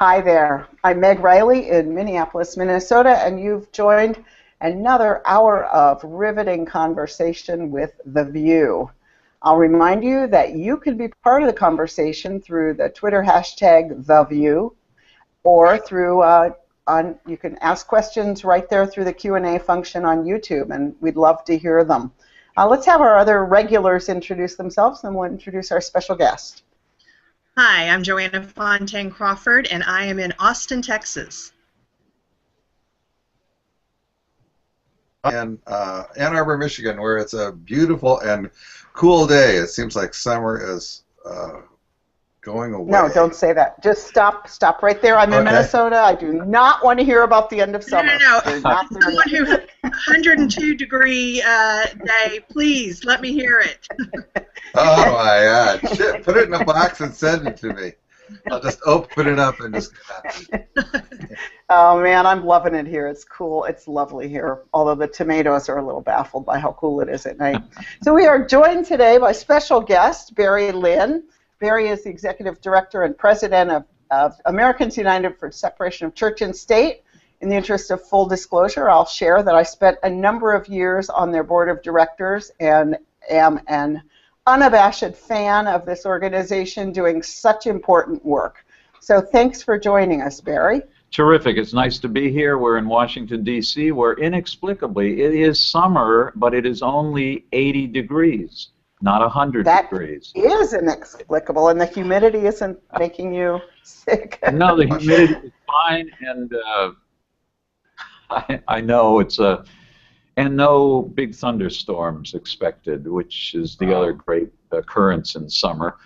Hi there. I'm Meg Riley in Minneapolis, Minnesota, and you've joined another hour of riveting conversation with the VUU. I'll remind you that you can be part of the conversation through the Twitter hashtag #TheVUU, or through you can ask questions right there through the Q&A function on YouTube, and we'd love to hear them. Let's have our other regulars introduce themselves, and we'll introduce our special guest. Hi, I'm Joanna Fontaine Crawford, and I am in Austin, Texas. In Ann Arbor, Michigan, where it's a beautiful and cool day. It seems like summer is going away. No, don't say that. Just stop right there. I'm in Minnesota. I do not want to hear about the end of summer. No. Someone who 102-degree day, please let me hear it. Oh my God! Shit, put it in a box and send it to me. I'll just open it up and just. Oh man, I'm loving it here. It's cool. It's lovely here. Although the tomatoes are a little baffled by how cool it is at night. So we are joined today by special guest Barry Lynn. Barry is the Executive Director and President of Americans United for Separation of Church and State. In the interest of full disclosure, I'll share that I spent a number of years on their board of directors and am an unabashed fan of this organization doing such important work. So thanks for joining us, Barry. Terrific. It's nice to be here. We're in Washington, D.C., where inexplicably it is summer, but it is only 80 degrees. Not 100 degrees. That is inexplicable, and the humidity isn't making you sick. No, the humidity is fine, and I know it's and no big thunderstorms expected, which is the other great occurrence in summer.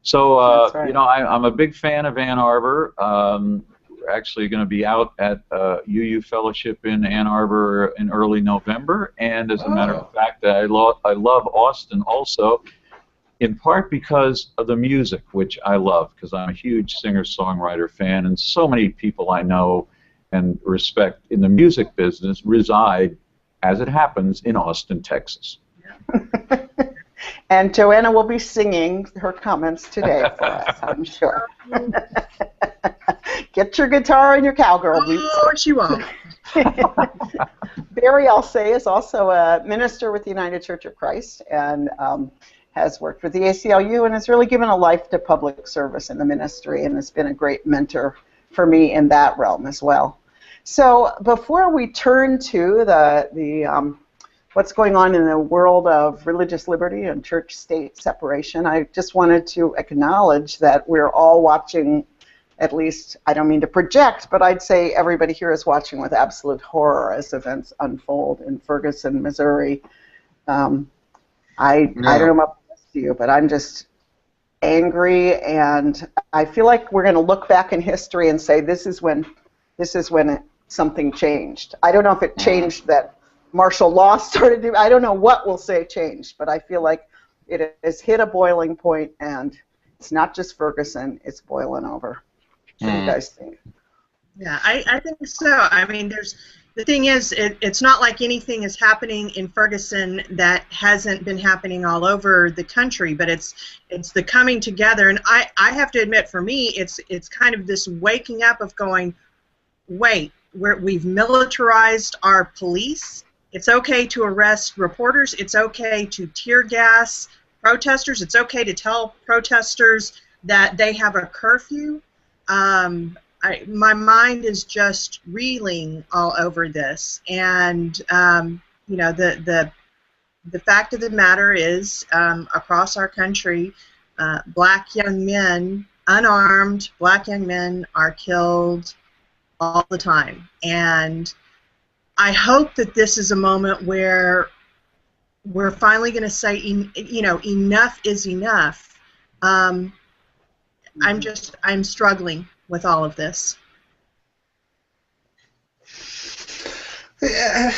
So, right. You know, I'm a big fan of Ann Arbor. We're actually going to be out at VUU Fellowship in Ann Arbor in early November, and as a matter of fact, I love Austin also, in part because of the music, which I love, because I'm a huge singer-songwriter fan, and so many people I know and respect in the music business reside, as it happens, in Austin, Texas. And Joanna will be singing her comments today for us, I'm sure. Get your guitar and your cowgirl boots. Oh, she won't. Barry, I'll say, is also a minister with the United Church of Christ and has worked with the ACLU and has really given a life to public service in the ministry and has been a great mentor for me in that realm as well. So before we turn to the what's going on in the world of religious liberty and church-state separation, I just wanted to acknowledge that we're all watching, at least, I don't mean to project, but I'd say everybody here is watching with absolute horror as events unfold in Ferguson, Missouri. I don't know about the rest of you, but I'm just angry, and I feel like we're going to look back in history and say this is when something changed. I don't know if it changed that martial law started to, I don't know what we'll say changed, but I feel like it has hit a boiling point, and it's not just Ferguson, it's boiling over. What do you guys think? Yeah, I think so. I mean, the thing is, it's not like anything is happening in Ferguson that hasn't been happening all over the country, but it's the coming together, and I have to admit, for me, it's kind of this waking up of going, wait, we've militarized our police. It's okay to arrest reporters. It's okay to tear gas protesters. It's okay to tell protesters that they have a curfew. My mind is just reeling all over this, and you know, the fact of the matter is, across our country, black young men, unarmed black young men, are killed all the time, and I hope that this is a moment where we're finally going to say, you know, enough is enough. I'm struggling with all of this. Yeah.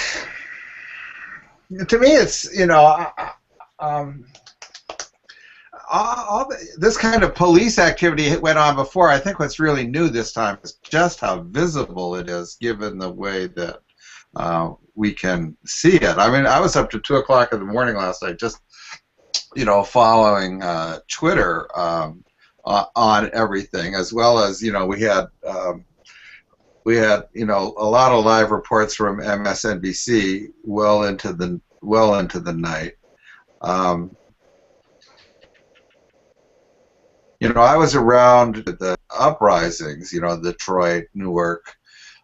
To me, it's, you know, this kind of police activity went on before. I think what's really new this time is just how visible it is, given the way that we can see it. I mean, I was up to 2 o'clock in the morning last night, just, you know, following Twitter on everything, as well as, we had a lot of live reports from MSNBC well into the night. I was around the uprisings, Detroit, Newark,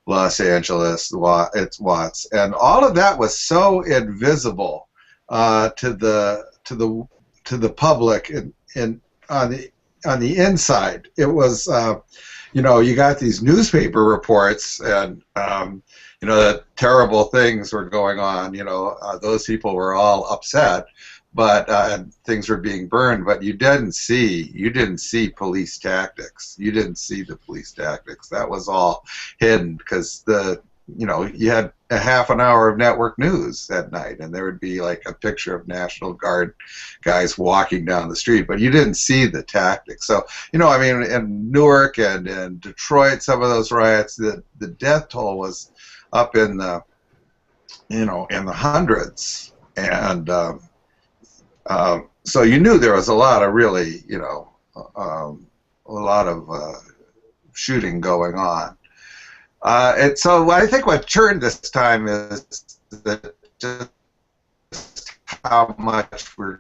Los Angeles, Watts, and all of that was so invisible to the public and on the inside. It was, you got these newspaper reports, and that terrible things were going on. Those people were all upset, but things were being burned. But you didn't see police tactics. You didn't see the police tactics. That was all hidden because you had a half an hour of network news at night, and there would be like a picture of National Guard guys walking down the street, but you didn't see the tactics. So, in Newark and in Detroit, some of those riots, the death toll was up in the, in the hundreds, and so you knew there was a lot of really, a lot of shooting going on. And so I think what turned this time is that just how much we're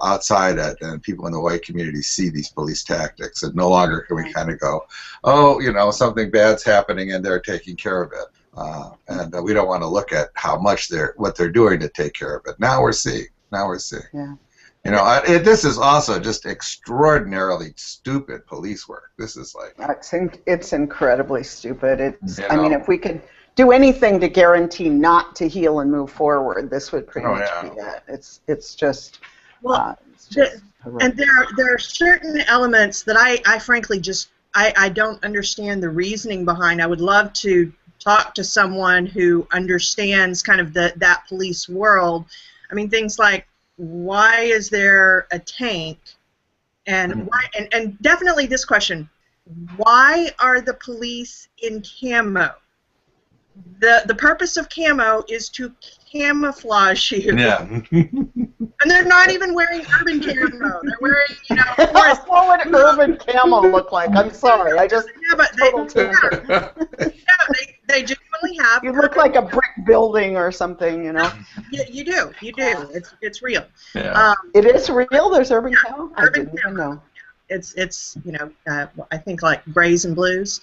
outside it, and people in the white community see these police tactics, and no longer can we kind of go, oh, something bad's happening and they're taking care of it, and we don't want to look at how much what they're doing to take care of it. Now we're seeing. Yeah. This is also just extraordinarily stupid police work. This is like... It's incredibly stupid. I mean, if we could do anything to guarantee not to heal and move forward, this would pretty much be it. It's just... and there are certain elements that I frankly I don't understand the reasoning behind. I would love to talk to someone who understands kind of that police world. I mean, things like, why is there a tank, and why, and definitely this question, why are the police in camo? The purpose of camo is to camouflage you. Yeah. And they're not even wearing urban camo. They're wearing, what would urban camo look like? I'm sorry, I just... Yeah, but they genuinely have... You look like a brick building or something, Yeah, you do. It's real. Yeah. It is real? There's urban camo? I didn't even know. It's I think like grays and blues.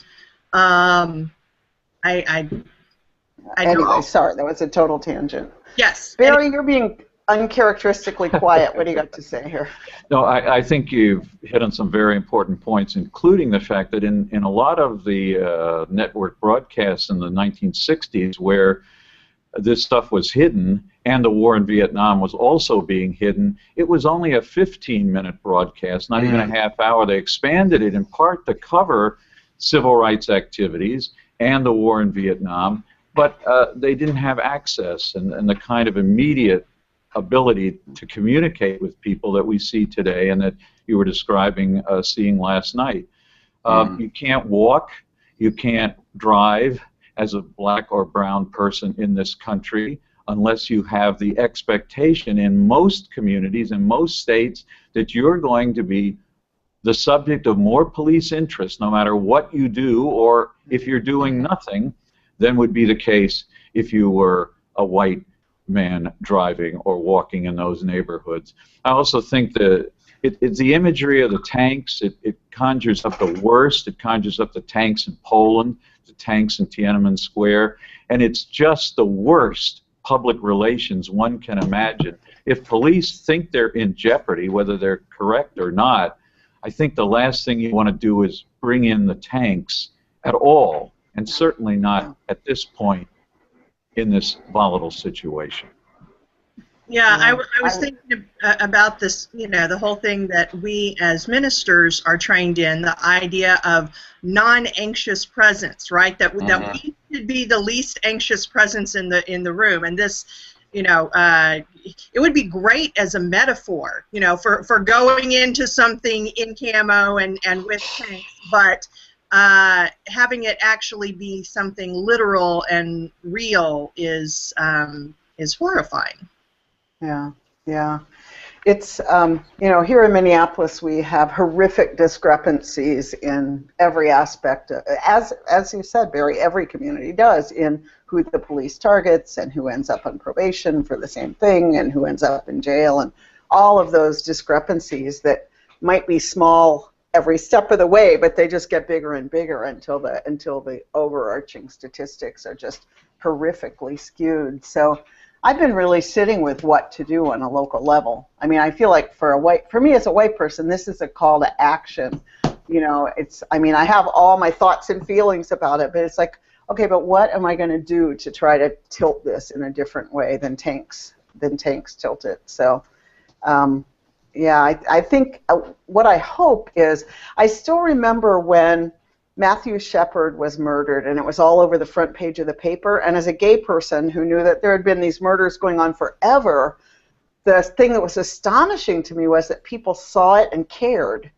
Anyway, sorry, that was a total tangent. Yes. Barry, you're being uncharacteristically quiet. What do you got to say here? No, I think you've hit on some very important points, including the fact that in a lot of the network broadcasts in the 1960s where this stuff was hidden and the war in Vietnam was also being hidden, it was only a 15-minute broadcast, not even a half hour. They expanded it in part to cover civil rights activities and the war in Vietnam, but they didn't have access and the kind of immediate ability to communicate with people that we see today and that you were describing seeing last night. You can't walk, you can't drive as a black or brown person in this country unless you have the expectation in most communities, in most states, that you're going to be the subject of more police interest no matter what you do, or if you're doing nothing, than would be the case if you were a white man driving or walking in those neighborhoods. I also think that it's the imagery of the tanks. It conjures up the worst. It conjures up the tanks in Poland, the tanks in Tiananmen Square, and it's just the worst public relations one can imagine. If police think they're in jeopardy, whether they're correct or not, I think the last thing you want to do is bring in the tanks at all, and certainly not at this point in this volatile situation. Yeah, I was thinking about this, the whole thing that we as ministers are trained in, the idea of non-anxious presence, right? That we should be the least anxious presence in the room, and this, it would be great as a metaphor, for going into something in camo and with tanks, but having it actually be something literal and real is horrifying. Yeah, yeah. it's you know, here in Minneapolis we have horrific discrepancies in every aspect, as you said, Barry, every community does, in who the police targets and who ends up on probation for the same thing and who ends up in jail, and all of those discrepancies that might be small every step of the way, but they just get bigger and bigger until the overarching statistics are just horrifically skewed. So I've been really sitting with what to do on a local level. I mean, I feel like for me as a white person, this is a call to action. You know, I mean, I have all my thoughts and feelings about it, but it's like, okay, but what am I going to do to try to tilt this in a different way than tanks tilt it? So, yeah, I think what I hope is, I still remember when Matthew Shepard was murdered, and it was all over the front page of the paper. And as a gay person who knew that there had been these murders going on forever, the thing that was astonishing to me was that people saw it and cared.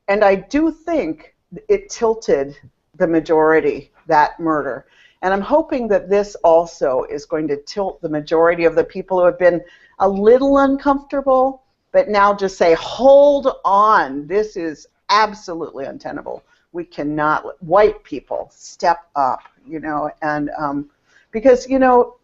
And I do think it tilted the majority, that murder. And I'm hoping that this also is going to tilt the majority of the people who have been a little uncomfortable, but now just say, hold on, this is absolutely untenable. We cannot, white people, step up, you know, and because, you know,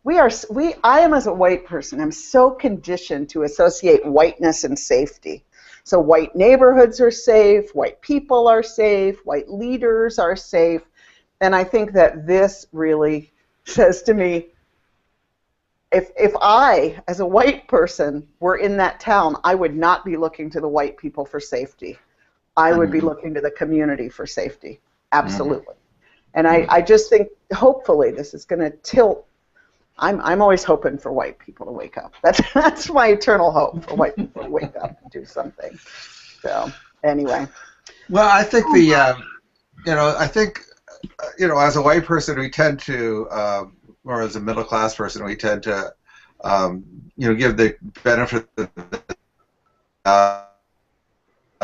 I am, as a white person, I'm so conditioned to associate whiteness and safety. So white neighborhoods are safe, white people are safe, white leaders are safe, and I think that this really says to me, if I, as a white person, were in that town, I would not be looking to the white people for safety. I would be looking to the community for safety, absolutely. And I just think, hopefully, this is going to tilt. I'm always hoping for white people to wake up. That's my eternal hope, for white people to wake up and do something. So anyway. Well, I think you know, as a white person, we tend to, or as a middle class person, we tend to, you know, give the benefit of the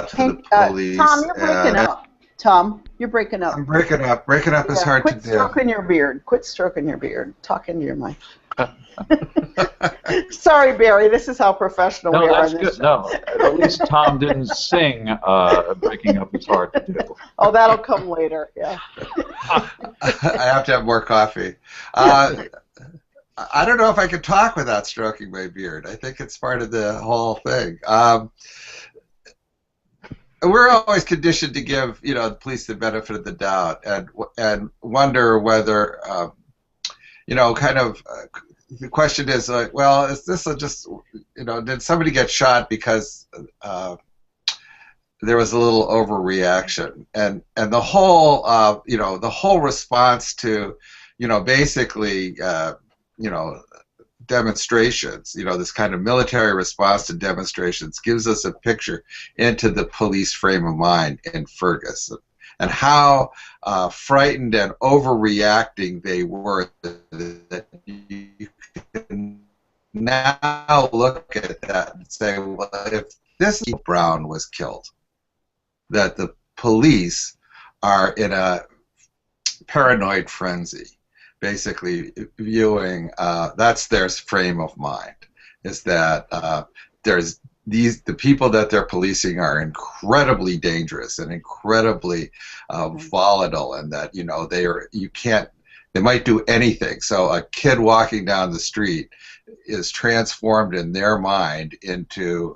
to the police. Tom, you're breaking up. Tom, you're breaking up. I'm breaking up. Breaking up is hard to do. Quit stroking your beard. Quit stroking your beard. Talk into your mic. Sorry, Barry. This is how professional we are. No, that's good. No, at least Tom didn't sing. Breaking up is hard to do. Oh, that'll come later. Yeah. I have to have more coffee. I don't know if I can talk without stroking my beard. I think it's part of the whole thing. We're always conditioned to give, you know, the police the benefit of the doubt, and wonder whether, you know, kind of, the question is like, well, is this just, you know, did somebody get shot because there was a little overreaction, and the whole, you know, the whole response to, you know, basically, you know, demonstrations, you know, this kind of military response to demonstrations gives us a picture into the police frame of mind in Ferguson, and how frightened and overreacting they were, that you can now look at that and say, well, if this Brown was killed, that the police are in a paranoid frenzy, basically viewing, that's their frame of mind, is that there's the people that they're policing are incredibly dangerous and incredibly volatile, and that, you know, they might do anything. So a kid walking down the street is transformed in their mind into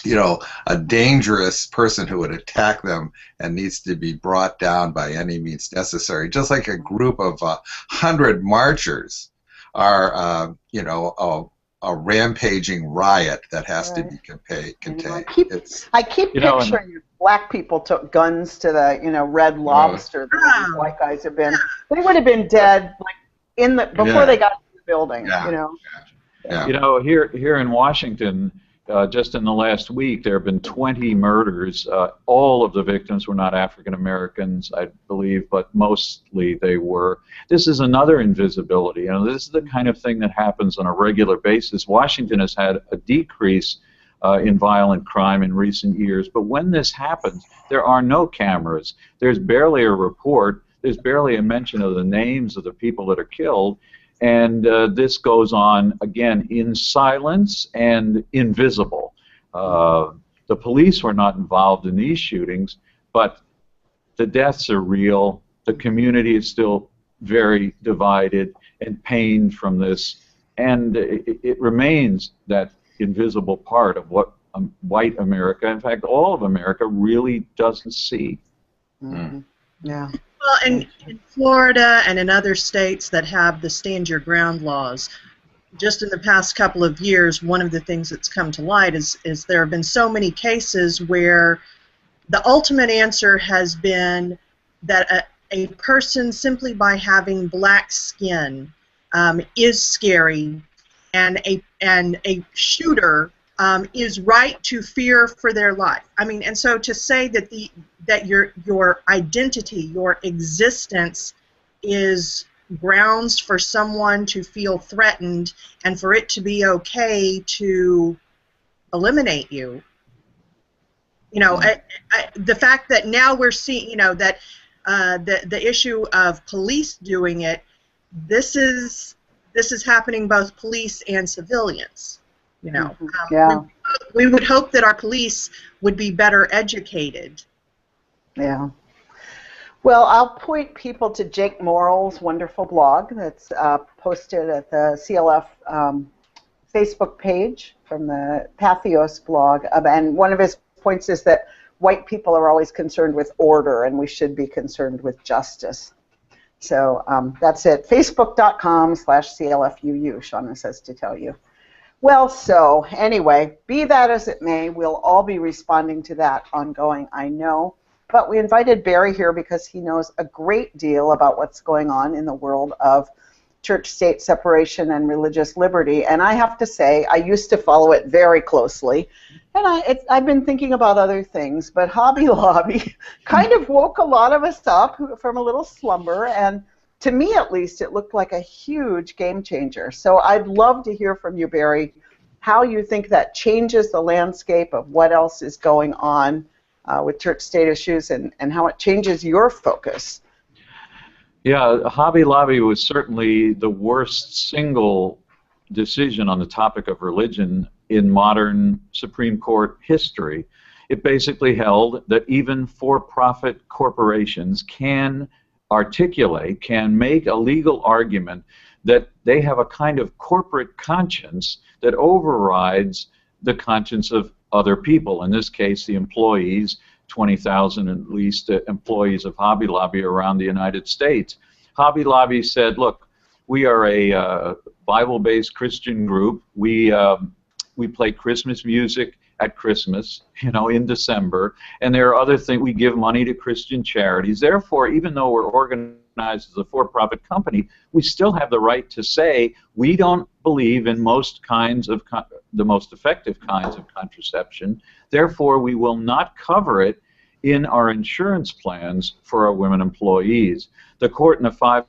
you know, a dangerous person who would attack them and needs to be brought down by any means necessary. Just like a group of 100 marchers are, you know, a rampaging riot that has to be contained. I keep picturing black people took guns to the, you know, Red Lobster that these white guys have been. They would have been dead like before they got to the building. You know. You know, here in Washington, just in the last week, there have been 20 murders. All of the victims were not African Americans, I believe, but mostly they were. This is another invisibility. You know, this is the kind of thing that happens on a regular basis. Washington has had a decrease in violent crime in recent years, but when this happens, there are no cameras. There's barely a report. There's barely a mention of the names of the people that are killed. And this goes on, again, in silence and invisible. The police were not involved in these shootings, but the deaths are real. The community is still very divided and pained from this. And it remains that invisible part of what white America, in fact, all of America, really doesn't see. Mm-hmm. Yeah. Well, and in Florida and in other states that have the stand your ground laws, just in the past couple of years, one of the things that's come to light is there have been so many cases where the ultimate answer has been that a person simply by having black skin is scary, and a shooter is right to fear for their life. I mean, and so to say that your identity, your existence is grounds for someone to feel threatened and for it to be okay to eliminate you. You know, the fact that now we're seeing, you know, that the issue of police doing it, this is happening both police and civilians. You know, yeah. We would hope that our police would be better educated. Yeah. Well, I'll point people to Jake Morrell's wonderful blog that's posted at the CLF Facebook page from the Pathos blog. And one of his points is that white people are always concerned with order, and we should be concerned with justice. So that's it. Facebook.com/CLFUU, Shauna says to tell you. Well, so anyway, be that as it may, we'll all be responding to that ongoing, I know. But we invited Barry here because he knows a great deal about what's going on in the world of church-state separation and religious liberty. And I have to say, I used to follow it very closely. And I've been thinking about other things. But Hobby Lobby kind of woke a lot of us up from a little slumber. And to me, at least, it looked like a huge game changer. So I'd love to hear from you, Barry, how you think that changes the landscape of what else is going on with church-state issues and how it changes your focus. Yeah, Hobby Lobby was certainly the worst single decision on the topic of religion in modern Supreme Court history. It basically held that even for-profit corporations can make a legal argument that they have a kind of corporate conscience that overrides the conscience of other people. In this case, the employees, 20,000 at least employees of Hobby Lobby around the United States. Hobby Lobby said, look, we are a Bible-based Christian group. We play Christmas music at Christmas, you know, in December, and there are other things. We give money to Christian charities. Therefore, even though we're organized as a for-profit company, we still have the right to say we don't believe in most kinds of the most effective kinds of contraception. Therefore, we will not cover it in our insurance plans for our women employees. The court in a 5-4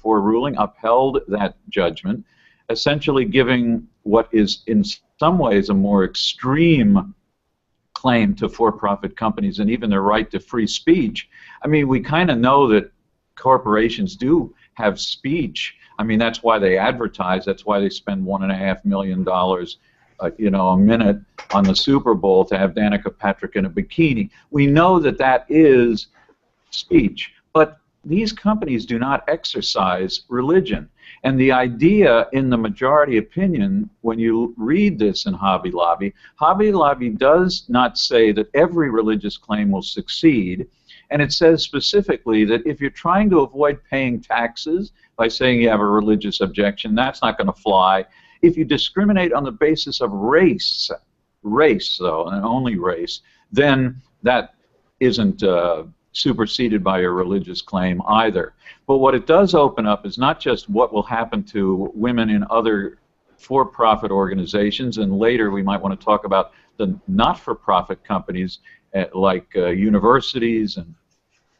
ruling upheld that judgment, essentially giving what is in some ways a more extreme claim to for-profit companies and even their right to free speech. I mean, we kind of know that corporations do have speech. I mean, that's why they advertise. That's why they spend $1.5 million, you know, a minute on the Super Bowl to have Danica Patrick in a bikini. We know that that is speech, but these companies do not exercise religion. And the idea in the majority opinion, when you read this in Hobby Lobby does not say that every religious claim will succeed. And it says specifically that if you're trying to avoid paying taxes by saying you have a religious objection, that's not going to fly. If you discriminate on the basis of race though, and only race, then that isn't superseded by a religious claim either. But what it does open up is not just what will happen to women in other for-profit organizations, and later we might want to talk about the not-for-profit companies like universities and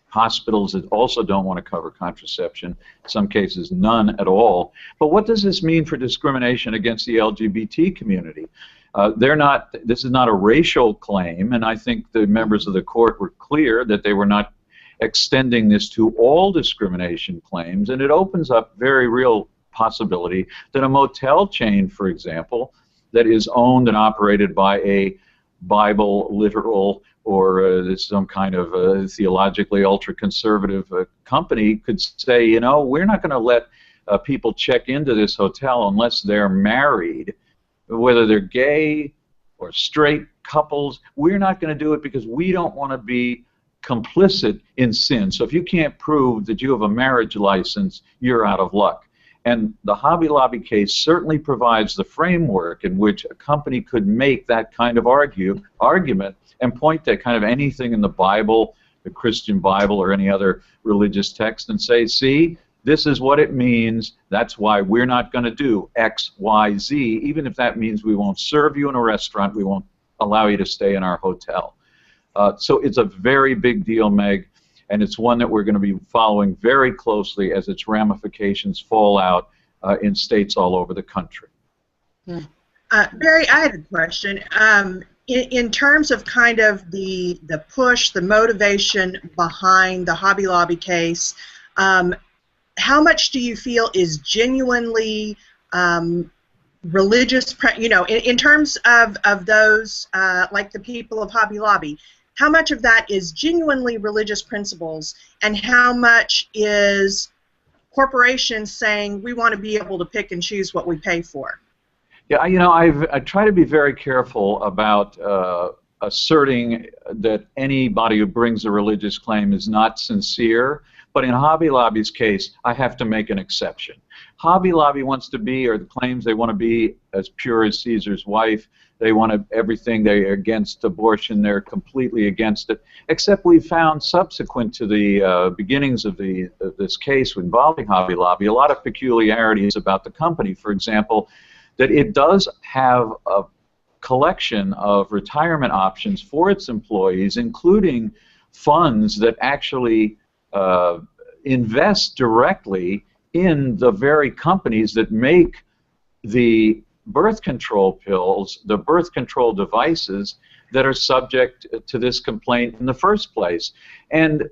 hospitals that also don't want to cover contraception, in some cases none at all. But what does this mean for discrimination against the LGBT community? This is not a racial claim, and I think the members of the court were clear that they were not extending this to all discrimination claims, and it opens up very real possibility that a motel chain, for example, that is owned and operated by a Bible literal or some kind of theologically ultra-conservative company could say, you know, we're not going to let people check into this hotel unless they're married, whether they're gay or straight couples. We're not going to do it because we don't want to be complicit in sin. So if you can't prove that you have a marriage license, you're out of luck. And the Hobby Lobby case certainly provides the framework in which a company could make that kind of argument and point to kind of anything in the Bible, the Christian Bible, or any other religious text and say, see, this is what it means. That's why we're not going to do X, Y, Z, even if that means we won't serve you in a restaurant, we won't allow you to stay in our hotel. So it's a very big deal, Meg, and it's one that we're going to be following very closely as its ramifications fall out in states all over the country. Barry, I had a question. In terms of kind of the push, the motivation behind the Hobby Lobby case, how much do you feel is genuinely religious, you know, in terms of those, like the people of Hobby Lobby, how much of that is genuinely religious principles, and how much is corporations saying we want to be able to pick and choose what we pay for? Yeah, you know, I try to be very careful about asserting that anybody who brings a religious claim is not sincere. But in Hobby Lobby's case, I have to make an exception. Hobby Lobby wants to be, or claims they want to be, as pure as Caesar's wife. They want everything. They're against abortion. They're completely against it. Except we found, subsequent to the beginnings of this case involving Hobby Lobby, a lot of peculiarities about the company. For example, that it does have a collection of retirement options for its employees, including funds that actually invest directly in the very companies that make the birth control pills, the birth control devices that are subject to this complaint in the first place. And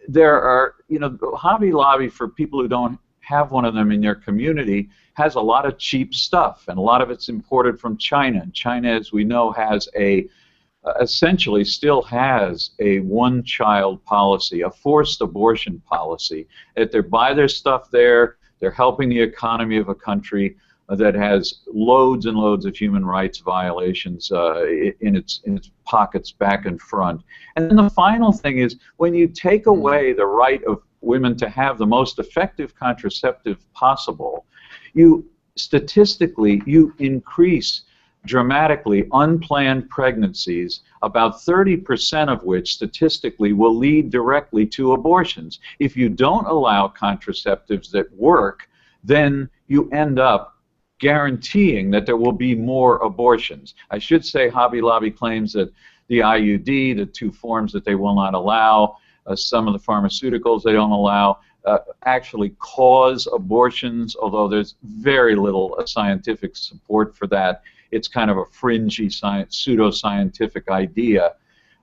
there are, you know, Hobby Lobby, for people who don't have one of them in their community, has a lot of cheap stuff, and a lot of it's imported from China. And China, as we know, has essentially still has a one-child policy, a forced abortion policy. That they buy their stuff there, they're helping the economy of a country that has loads and loads of human rights violations in its pockets back and front. And then the final thing is, when you take away the right of women to have the most effective contraceptive possible, statistically you increase dramatically unplanned pregnancies, about 30% of which statistically will lead directly to abortions. If you don't allow contraceptives that work, then you end up guaranteeing that there will be more abortions. I should say Hobby Lobby claims that the IUD, the two forms that they will not allow, some of the pharmaceuticals they don't allow, actually cause abortions, although there's very little scientific support for that. It's kind of a fringy pseudo-scientific idea,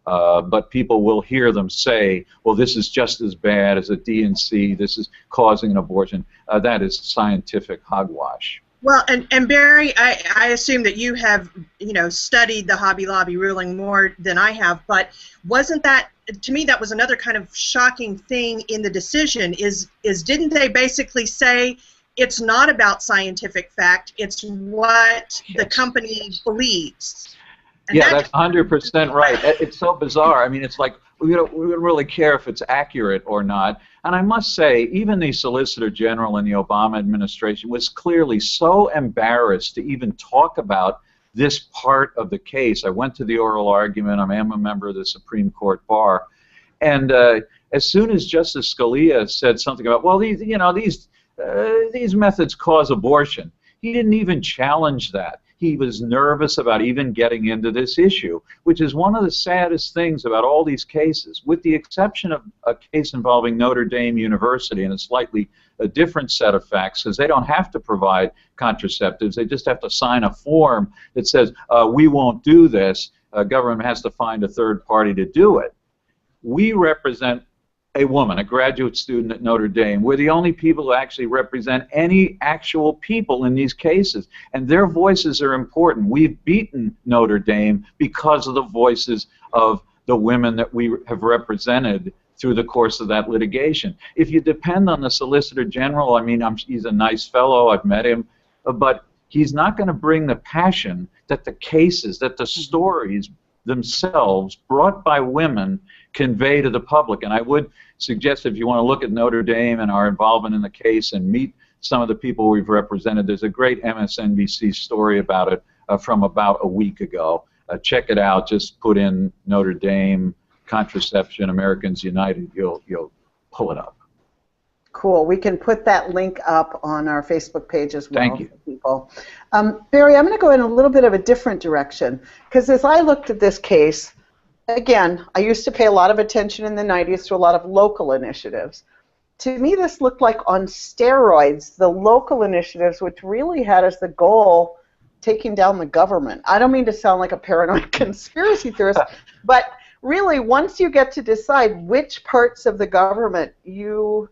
but people will hear them say, well, this is just as bad as a D&C, this is causing an abortion. That is scientific hogwash. Well, and Barry, I assume that you have, you know, studied the Hobby Lobby ruling more than I have, but wasn't that, to me, that was another kind of shocking thing in the decision, is didn't they basically say it's not about scientific fact, it's what the company believes? And yeah, that's 100% right. It's so bizarre. I mean, it's like we don't really care if it's accurate or not. And I must say, even the Solicitor General in the Obama administration was clearly so embarrassed to even talk about this part of the case. I went to the oral argument. I am a member of the Supreme Court bar. And as soon as Justice Scalia said something about, well, these methods cause abortion, he didn't even challenge that. He was nervous about even getting into this issue, which is one of the saddest things about all these cases, with the exception of a case involving Notre Dame University and a slightly different set of facts, because they don't have to provide contraceptives. They just have to sign a form that says, we won't do this. Government has to find a third party to do it. We represent a woman, a graduate student at Notre Dame. We're the only people who actually represent any actual people in these cases, and their voices are important. We've beaten Notre Dame because of the voices of the women that we have represented through the course of that litigation. If you depend on the Solicitor General, I mean, he's a nice fellow, I've met him, but he's not going to bring the passion that the cases, that the stories themselves brought by women convey to the public. And I would suggest, if you want to look at Notre Dame and our involvement in the case and meet some of the people we've represented, there's a great MSNBC story about it from about a week ago. Check it out. Just put in Notre Dame contraception Americans United. You'll pull it up. Cool. We can put that link up on our Facebook page as well. Thank you. For people. Barry, I'm going to go in a little bit of a different direction, because as I looked at this case, again, I used to pay a lot of attention in the 90s to a lot of local initiatives. To me, this looked like on steroids, the local initiatives, which really had as the goal taking down the government. I don't mean to sound like a paranoid conspiracy theorist, but really, once you get to decide which parts of the government you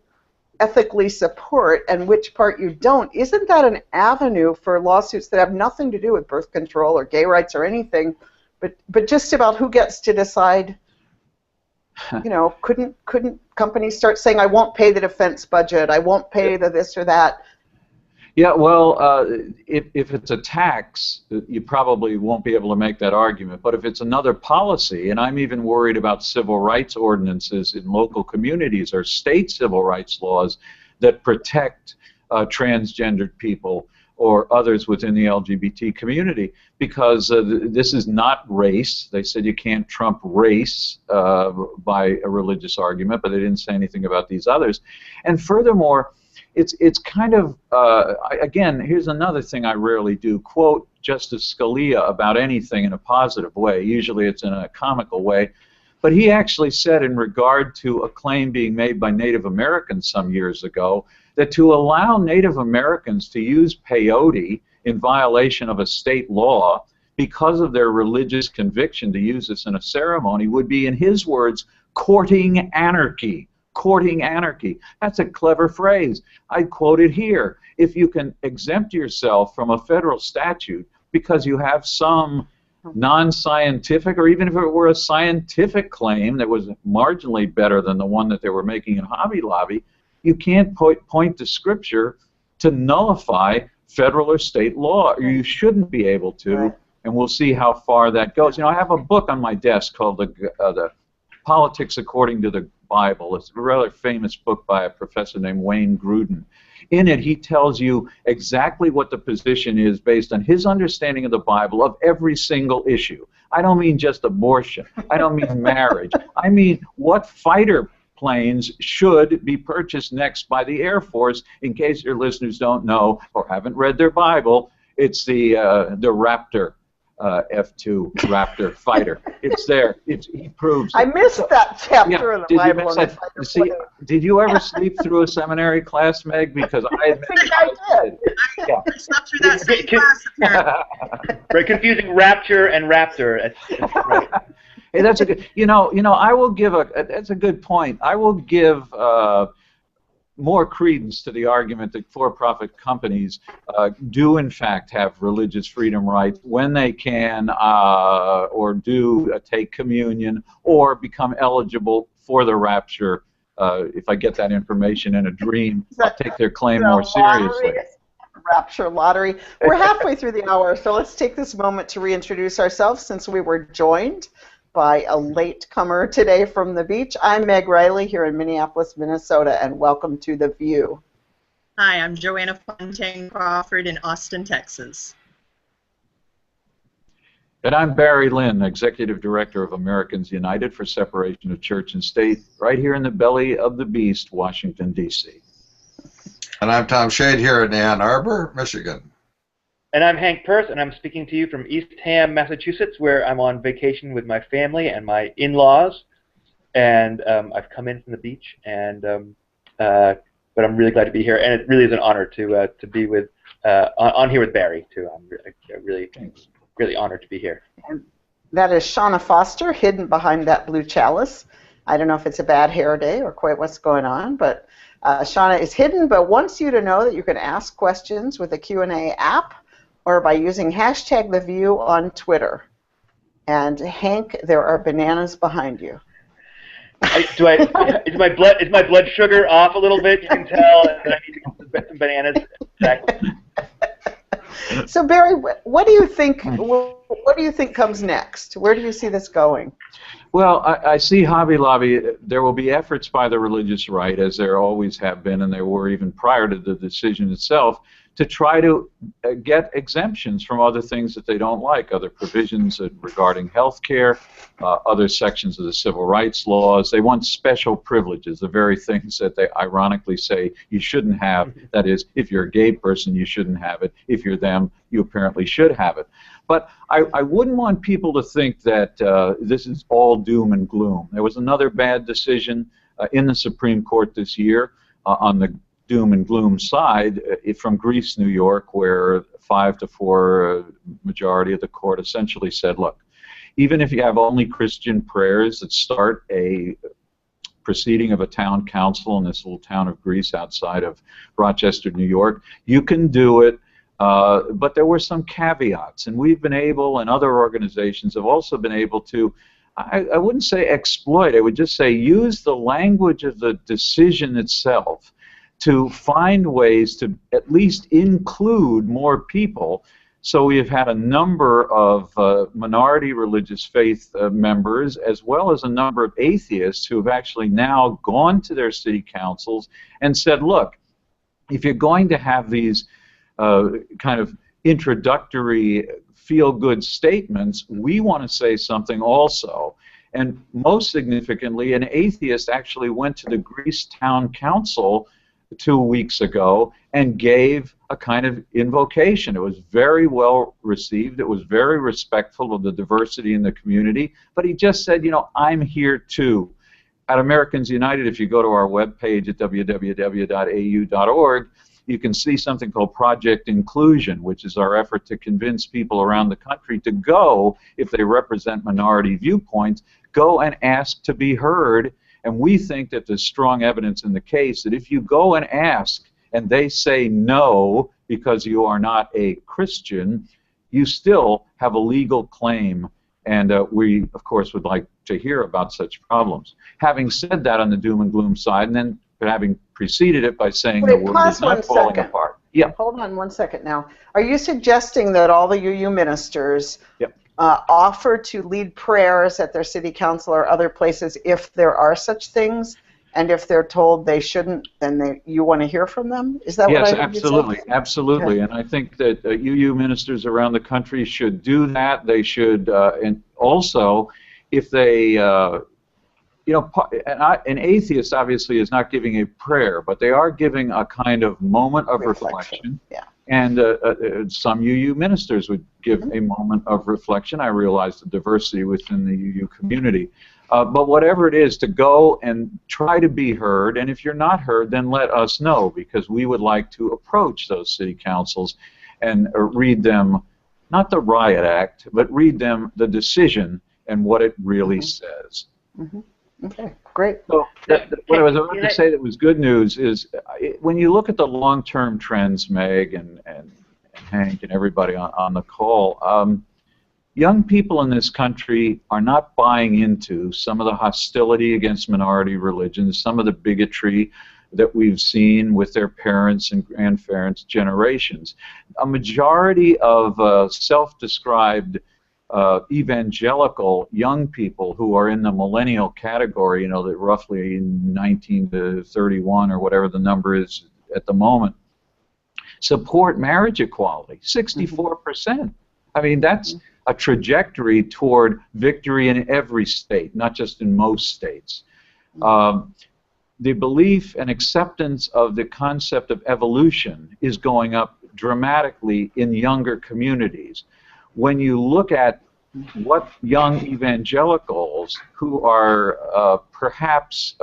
ethically support and which part you don't, isn't that an avenue for lawsuits that have nothing to do with birth control or gay rights or anything, but just about who gets to decide? You know, couldn't companies start saying, I won't pay the defense budget, I won't pay the this or that? Yeah, well, if it's a tax, you probably won't be able to make that argument. But if it's another policy, and I'm even worried about civil rights ordinances in local communities or state civil rights laws that protect transgendered people or others within the LGBT community, because this is not race. They said you can't trump race by a religious argument, but they didn't say anything about these others. And furthermore, it's kind of, again, here's another thing I rarely do, quote Justice Scalia about anything in a positive way. Usually it's in a comical way. But he actually said, in regard to a claim being made by Native Americans some years ago, that to allow Native Americans to use peyote in violation of a state law because of their religious conviction to use this in a ceremony would be, in his words, courting anarchy. Courting anarchy. That's a clever phrase. I quote it here. If you can exempt yourself from a federal statute because you have some non-scientific, or even if it were a scientific claim that was marginally better than the one that they were making in Hobby Lobby, you can't point to Scripture to nullify federal or state law, or you shouldn't be able to, and we'll see how far that goes. You know, I have a book on my desk called the Politics According to the Bible. It's a rather famous book by a professor named Wayne Grudem. In it, he tells you exactly what the position is based on his understanding of the Bible of every single issue. I don't mean just abortion. I don't mean marriage. I mean what fighter planes should be purchased next by the Air Force. In case your listeners don't know or haven't read their Bible, it's the Raptor. F-2 Raptor fighter. It's there. He proves it. I missed that chapter in the Bible. Did you ever sleep through a seminary class, Meg? Because I think I did. I slept through that same class, apparently. Very confusing rapture and raptor. That's right. Hey, that's a good. You know. I will give that's a good point. I will give more credence to the argument that for-profit companies do in fact have religious freedom rights when they can or do take communion or become eligible for the rapture. If I get that information in a dream, I'll take their claim more seriously. Rapture lottery. We're halfway through the hour, so let's take this moment to reintroduce ourselves since we were joined by a latecomer today from the beach. I'm Meg Riley here in Minneapolis, Minnesota, and welcome to The VUU. Hi, I'm Joanna Fontaine Crawford in Austin, Texas. And I'm Barry Lynn, Executive Director of Americans United for Separation of Church and State, right here in the belly of the beast, Washington, D.C. And I'm Tom Shade here in Ann Arbor, Michigan. And I'm Hank Perth, and I'm speaking to you from Eastham, Massachusetts, where I'm on vacation with my family and my in-laws. And I've come in from the beach, and but I'm really glad to be here. And it really is an honor to be with on here with Barry too. I'm really honored to be here. And that is Shauna Foster, hidden behind that blue chalice. I don't know if it's a bad hair day or quite what's going on, but Shauna is hidden, but wants you to know that you can ask questions with the Q&A app or by using hashtag the VUU on Twitter. And Hank, there are bananas behind you. Is my blood sugar off a little bit? You can tell that I need to get some bananas. Exactly. So Barry, what do you think? What do you think comes next? Where do you see this going? Well, I see Hobby Lobby. There will be efforts by the religious right, as there always have been, and there were even prior to the decision itself, to try to get exemptions from other things that they don't like, other provisions regarding health care, other sections of the civil rights laws. They want special privileges, the very things that they ironically say you shouldn't have. That is, if you're a gay person, you shouldn't have it. If you're them, you apparently should have it. But I wouldn't want people to think that this is all doom and gloom. There was another bad decision in the Supreme Court this year on the doom and gloom side from Greece, New York, where 5-4 majority of the court essentially said, look, even if you have only Christian prayers that start a proceeding of a town council in this little town of Greece outside of Rochester, New York, you can do it, but there were some caveats, and we've been able, and other organizations have also been able to, I wouldn't say exploit, I would just say use the language of the decision itself to find ways to at least include more people. So we have had a number of minority religious faith members, as well as a number of atheists who have actually now gone to their city councils and said, look, if you're going to have these kind of introductory feel-good statements, we want to say something also. And most significantly, an atheist actually went to the Greece Town Council 2 weeks ago and gave a kind of invocation. It was very well received. It was very respectful of the diversity in the community. But he just said, you know, I'm here too. At Americans United, if you go to our webpage at www.au.org, you can see something called Project Inclusion, which is our effort to convince people around the country to go, if they represent minority viewpoints, go and ask to be heard. And we think that there's strong evidence in the case that if you go and ask and they say no because you are not a Christian, you still have a legal claim. And we, of course, would like to hear about such problems. Having said that on the doom and gloom side, and then having preceded it by saying the world is not falling apart. Yeah. Hold on 1 second now. Are you suggesting that all the UU ministers offer to lead prayers at their city council or other places if there are such things, and if they're told they shouldn't, then you want to hear from them? Is that what I heard you say? Yes, absolutely. Okay. And I think that UU ministers around the country should do that. They should, and also, if they, you know, an atheist obviously is not giving a prayer, but they are giving a kind of moment of reflection. Yeah. And some UU ministers would give a moment of reflection. I realize the diversity within the UU community. But whatever it is, to go and try to be heard, and if you're not heard, then let us know, because we would like to approach those city councils and read them, not the riot act, but read them the decision and what it really says. Okay, great. So what I was about to say that was good news is when you look at the long-term trends, Meg and Hank and everybody on the call, young people in this country are not buying into some of the hostility against minority religions, some of the bigotry that we've seen with their parents and grandparents' generations. A majority of self-described evangelical young people who are in the millennial category, you know, that roughly 19 to 31 or whatever the number is at the moment, support marriage equality, 64%. I mean, that's a trajectory toward victory in every state, not just in most states. The belief and acceptance of the concept of evolution is going up dramatically in younger communities. When you look at what young evangelicals who are perhaps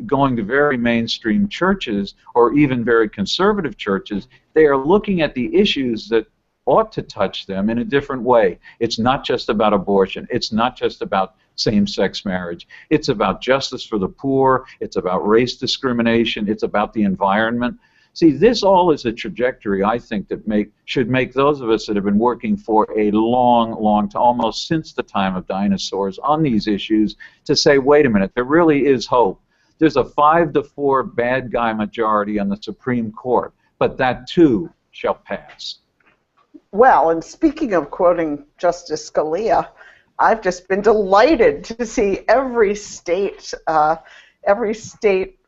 going to very mainstream churches or even very conservative churches, they are looking at the issues that ought to touch them in a different way. It's not just about abortion. It's not just about same-sex marriage. It's about justice for the poor. It's about race discrimination. It's about the environment. See, this all is a trajectory, I think, that should make those of us that have been working for a long time, almost since the time of dinosaurs, on these issues, to say, wait a minute, there really is hope. There's a 5-4 bad guy majority on the Supreme Court, but that too shall pass. Well, and speaking of quoting Justice Scalia, I've just been delighted to see every state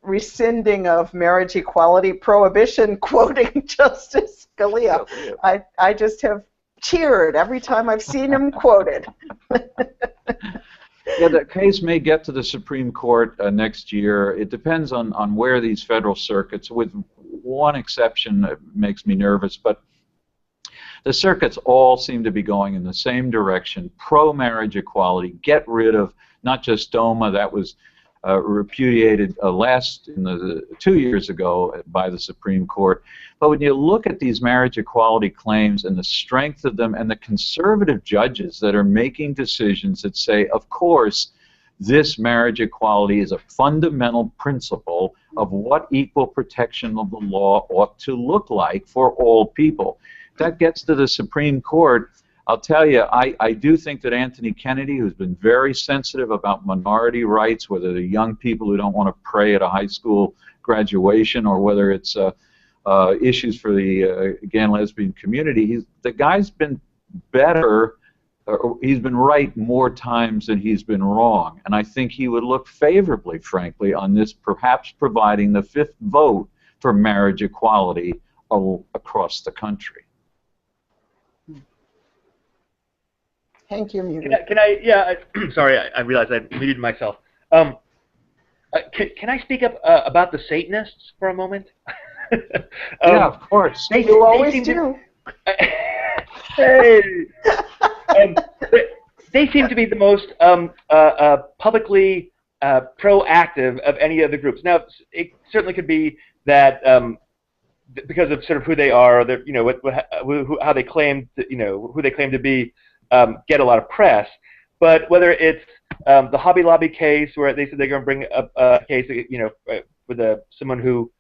rescinding of marriage equality prohibition quoting Justice Scalia. I just have cheered every time I've seen him quoted. Yeah, the case may get to the Supreme Court next year. It depends on where these federal circuits, with one exception that makes me nervous, but the circuits all seem to be going in the same direction, pro-marriage equality, get rid of not just DOMA, that was repudiated 2 years ago by the Supreme Court. But when you look at these marriage equality claims and the strength of them and the conservative judges that are making decisions that say, of course, this marriage equality is a fundamental principle of what equal protection of the law ought to look like for all people. That gets to the Supreme Court. I'll tell you, I do think that Anthony Kennedy, who's been very sensitive about minority rights, whether they're young people who don't want to pray at a high school graduation or whether it's issues for the gay and lesbian community, the guy's been better, he's been right more times than he's been wrong. And I think he would look favorably, frankly, on this perhaps providing the 5th vote for marriage equality across the country. Hank, you're muted. Can I yeah, sorry, I realized I muted myself. Can I speak up about the Satanists for a moment? Yeah, of course. You always do. Hey! They seem to be the most publicly proactive of any of the groups. Now, it certainly could be that because of sort of who they are, or you know, how they claim to, you know, who they claim to be, get a lot of press. But whether it's the Hobby Lobby case, where they said they're going to bring up a case, you know, with someone who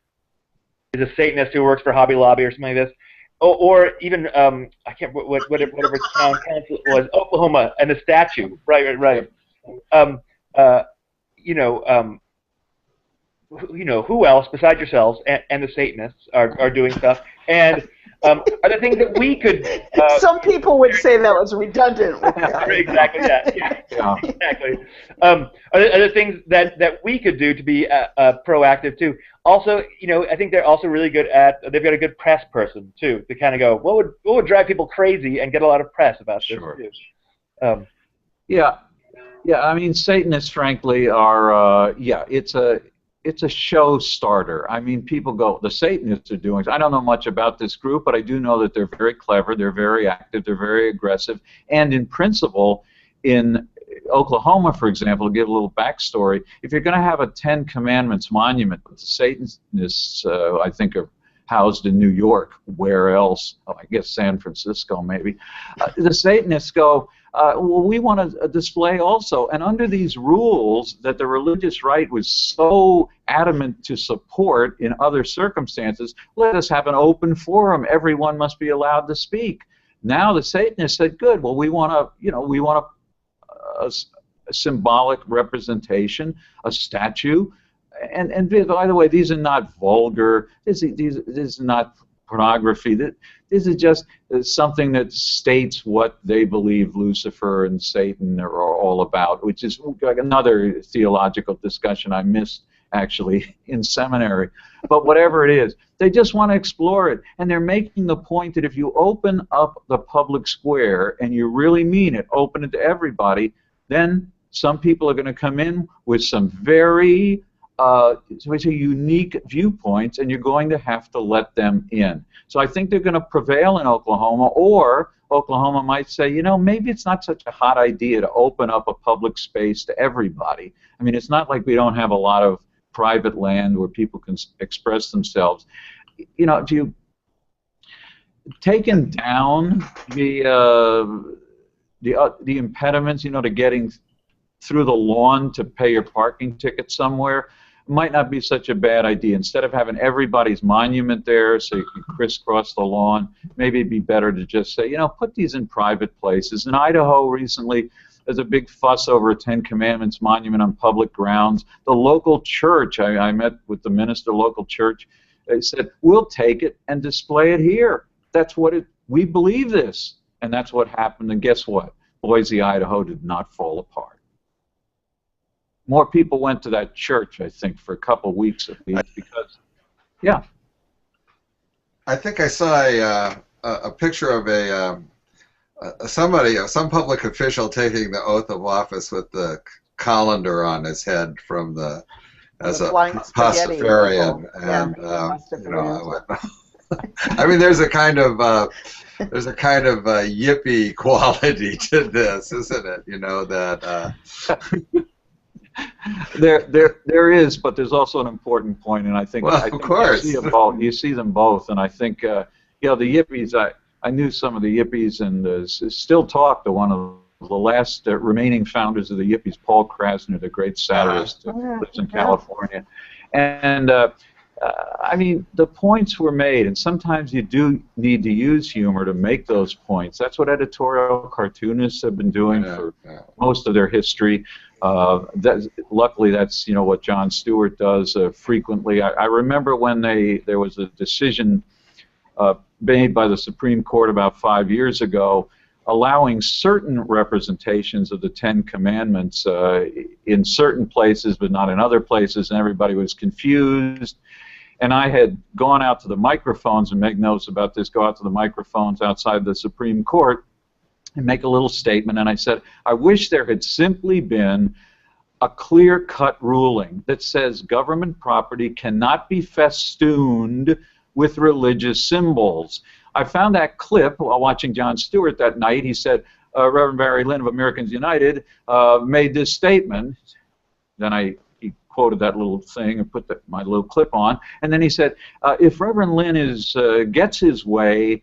is a Satanist who works for Hobby Lobby or something like this, or even I can't whatever town council it was, Oklahoma, and the statue, right. You know, who else besides yourselves and the Satanists are doing stuff? And are there things that we could? Some people would say that was redundant. Exactly. Yeah. Exactly. Are there things that we could do to be proactive too? Also, you know, I think they're also really good at. They've got a good press person too, to kind of go, what would drive people crazy and get a lot of press about this too. Yeah. I mean, Satanists, frankly, are it's a show starter. I mean, people go, the Satanists are doing. I don't know much about this group, but I do know that they're very clever, they're very active, they're very aggressive, and in principle, in Oklahoma, for example, to give a little backstory, if you're going to have a 10 Commandments monument, the Satanists, I think, are housed in New York. Where else? Oh, I guess San Francisco, maybe. The Satanists go, well, we want a display also. And under these rules that the religious right was so adamant to support in other circumstances, let us have an open forum. Everyone must be allowed to speak. Now the Satanists said, good, well, we want a symbolic representation, a statue. And by the way, these are not vulgar. This is not pornography. This is just something that states what they believe Lucifer and Satan are all about, which is like another theological discussion I missed actually in seminary. But whatever it is, they just want to explore it, and they're making the point that if you open up the public square and you really mean it, open it to everybody, then some people are going to come in with some very unique viewpoints, and you're going to have to let them in. So I think they're going to prevail in Oklahoma, or Oklahoma might say, you know, maybe it's not such a hot idea to open up a public space to everybody. I mean, it's not like we don't have a lot of private land where people can express themselves. You know, taken down the impediments, you know, to getting through the lawn to pay your parking ticket somewhere might not be such a bad idea. Instead of having everybody's monument there so you can crisscross the lawn, maybe it'd be better to just say, you know, put these in private places. In Idaho recently, there's a big fuss over a Ten Commandments monument on public grounds. The local church, I met with the minister, local church, they said, we'll take it and display it here. That's what we believe this. And that's what happened. And guess what? Boise, Idaho did not fall apart. More people went to that church, I think, for a couple of weeks at least, because, yeah. I think I saw a picture of some public official taking the oath of office with the colander on his head from as a Pastafarian, and you know, I mean, there's a kind of yippie quality to this, isn't it? You know that. There is, but there's also an important point, and I think, well, of course, you see them both, and I think you know, the yippies. I knew some of the yippies, and still talk to one of the last remaining founders of the yippies, Paul Krasner, the great satirist who lives in California, and I mean, the points were made, and sometimes you do need to use humor to make those points. That's what editorial cartoonists have been doing for most of their history. Luckily, that's, you know, what Jon Stewart does frequently. I remember when there was a decision made by the Supreme Court about 5 years ago allowing certain representations of the Ten Commandments in certain places but not in other places, and everybody was confused. And I had gone out to the microphones, and Meg knows about this, go out to the microphones outside the Supreme Court and make a little statement, and I said, I wish there had simply been a clear-cut ruling that says government property cannot be festooned with religious symbols. I found that clip while watching Jon Stewart that night. He said, Reverend Barry Lynn of Americans United made this statement. Then he quoted that little thing and put my little clip on, and then he said, if Reverend Lynn gets his way,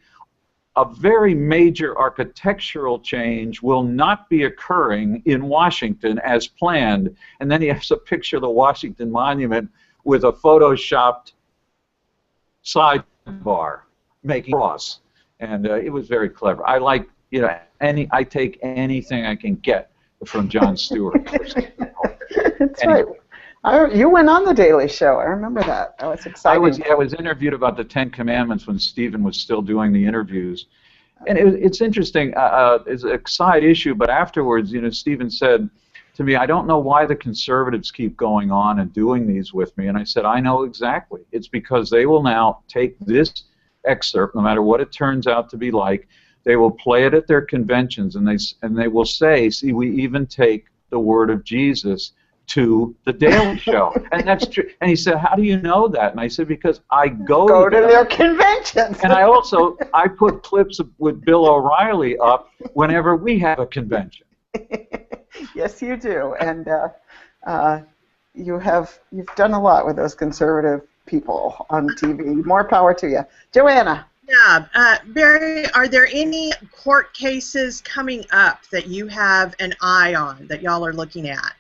a very major architectural change will not be occurring in Washington as planned. And then he has a picture of the Washington Monument with a photoshopped sidebar making a cross, and it was very clever. I like, you know, I take anything I can get from Jon Stewart. That's anyway. Right. You went on the Daily Show. I remember that. That was exciting. I was interviewed about the Ten Commandments when Stephen was still doing the interviews, and it's interesting. It's a side issue, but afterwards, you know, Stephen said to me, "I don't know why the conservatives keep going on and doing these with me." And I said, "I know exactly. It's because they will now take this excerpt, no matter what it turns out to be like, they will play it at their conventions, and they will say, 'See, we even take the word of Jesus to the Daily Show.'" And that's true. And he said, "How do you know that?" And I said, "Because I go to their conventions." And I put clips with Bill O'Reilly up whenever we have a convention. Yes, you do. And you've done a lot with those conservative people on TV. More power to you. Joanna. Yeah, Barry, are there any court cases coming up that you have an eye on that y'all are looking at?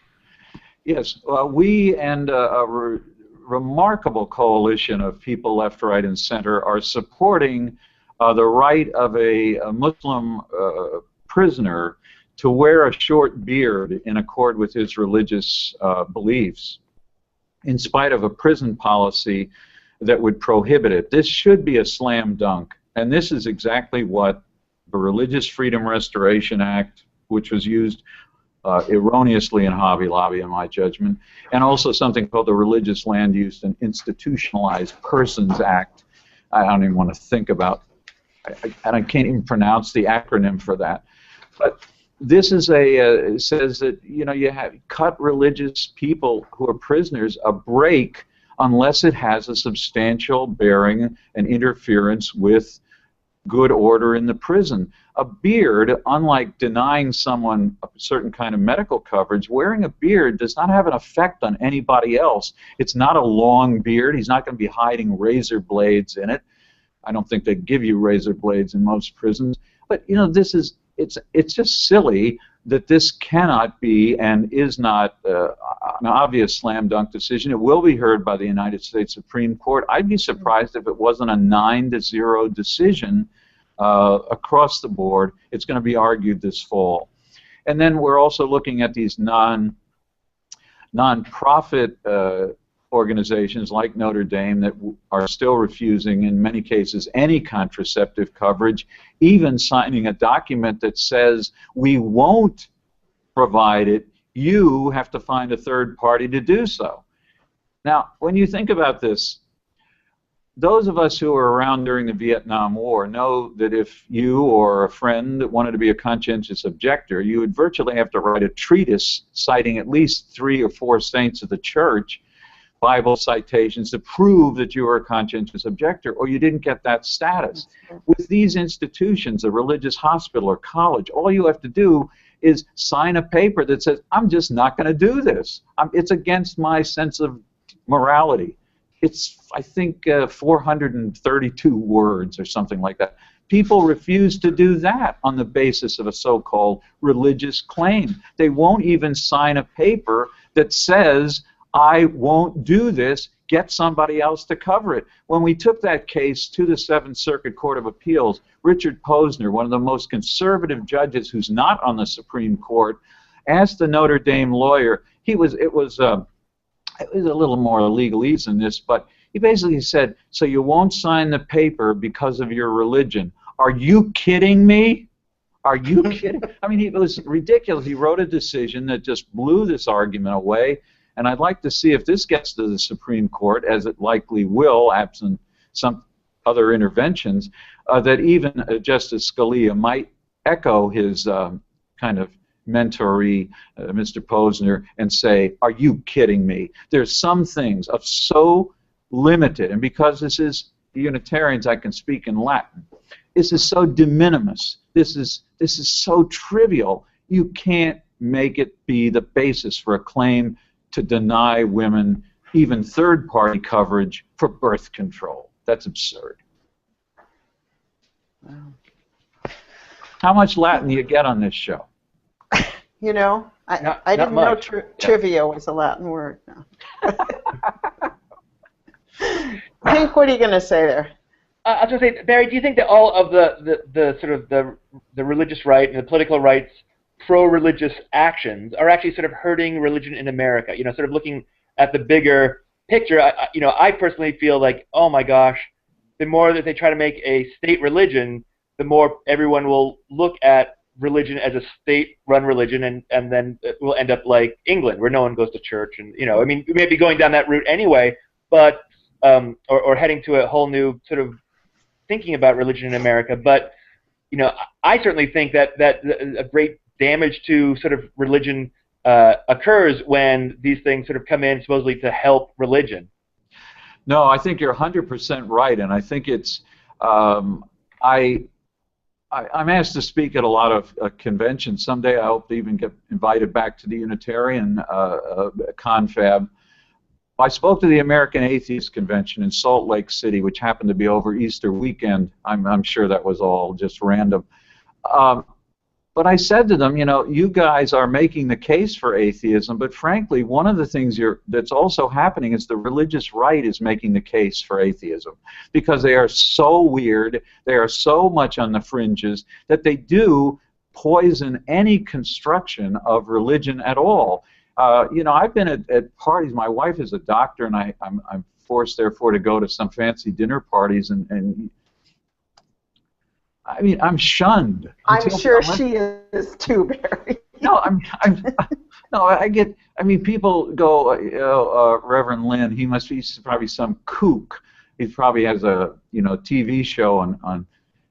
Yes, we and a remarkable coalition of people left, right, and center are supporting the right of a Muslim prisoner to wear a short beard in accord with his religious beliefs, in spite of a prison policy that would prohibit it. This should be a slam dunk, and this is exactly what the Religious Freedom Restoration Act, which was used erroneously in Hobby Lobby, in my judgment, and also something called the Religious Land Use and Institutionalized Persons Act. I don't even want to think about, and I can't even pronounce the acronym for that. But this is it says that, you know, you have cut religious people who are prisoners a break unless it has a substantial bearing and interference with good order in the prison. A beard, unlike denying someone a certain kind of medical coverage, wearing a beard does not have an effect on anybody else. It's not a long beard. He's not going to be hiding razor blades in it. I don't think they give you razor blades in most prisons. But you know, it's just silly that this cannot be and is not an obvious slam dunk decision. It will be heard by the United States Supreme Court. I'd be surprised if it wasn't a 9-0 decision across the board. It's going to be argued this fall. And then we're also looking at these non-profit organizations like Notre Dame that are still refusing, in many cases, any contraceptive coverage, even signing a document that says we won't provide it, you have to find a third party to do so. Now, when you think about this, those of us who were around during the Vietnam War know that if you or a friend wanted to be a conscientious objector, you would virtually have to write a treatise citing at least 3 or 4 saints of the church, Bible citations, to prove that you were a conscientious objector, or you didn't get that status. With these institutions, a religious hospital or college, all you have to do is sign a paper that says, I'm just not going to do this. It's against my sense of morality. It's, I think, 432 words or something like that. People refuse to do that on the basis of a so-called religious claim. They won't even sign a paper that says, I won't do this, get somebody else to cover it. When we took that case to the 7th Circuit Court of Appeals, Richard Posner, one of the most conservative judges who's not on the Supreme Court, asked the Notre Dame lawyer, it was a little more legalese than this, but he basically said, so you won't sign the paper because of your religion. Are you kidding me? Are you kidding? I mean, it was ridiculous. He wrote a decision that just blew this argument away, and I'd like to see if this gets to the Supreme Court, as it likely will, absent some other interventions, that even Justice Scalia might echo his kind of mentoree, Mr. Posner, and say, are you kidding me? There's some things of so limited, and because this is Unitarians, I can speak in Latin. This is so de minimis. This is so trivial. You can't make it be the basis for a claim to deny women even third-party coverage for birth control. That's absurd. Wow. How much Latin do you get on this show? You know, I didn't know trivia was a Latin word. No. Hank, what are you going to say there? I was going to say, Barry, do you think that all of the sort of the religious right and the political right's pro-religious actions are actually sort of hurting religion in America? You know, sort of looking at the bigger picture, I personally feel like, oh my gosh, the more that they try to make a state religion, the more everyone will look at religion as a state-run religion, and then we'll end up like England, where no one goes to church, and I mean, we may be going down that route anyway, but or heading to a whole new sort of thinking about religion in America. But I certainly think that a great damage to sort of religion occurs when these things sort of come in supposedly to help religion. No, I think you're 100% right, and I think it's I'm asked to speak at a lot of conventions. Someday I hope to even get invited back to the Unitarian confab. I spoke to the American Atheist Convention in Salt Lake City, which happened to be over Easter weekend. I'm sure that was all just random. But I said to them, you guys are making the case for atheism, but frankly, one of the things that's also happening is the religious right is making the case for atheism, because they are so weird, they are so much on the fringes, that they do poison any construction of religion at all. I've been at parties. My wife is a doctor, and I'm forced, therefore, to go to some fancy dinner parties, and I mean, I'm shunned. I'm sure she is too, Barry. No, I mean, people go, Reverend Lynn, he's probably some kook. He probably has a TV show on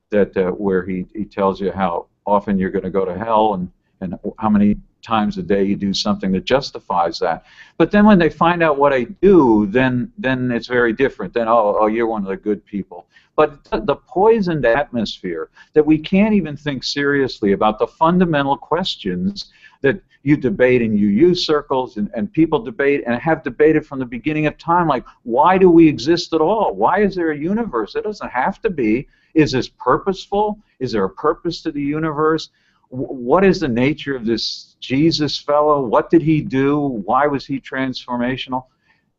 that where he tells you how often you're going to go to hell and how many times a day you do something that justifies that. But then when they find out what I do, then it's very different. Then, oh, you're one of the good people. But the poisoned atmosphere that we can't even think seriously about the fundamental questions that you debate in UU circles, and people debate and have debated from the beginning of time, like, why do we exist at all? Why is there a universe? It doesn't have to be. Is this purposeful? Is there a purpose to the universe? What is the nature of this Jesus fellow? What did he do? Why was he transformational?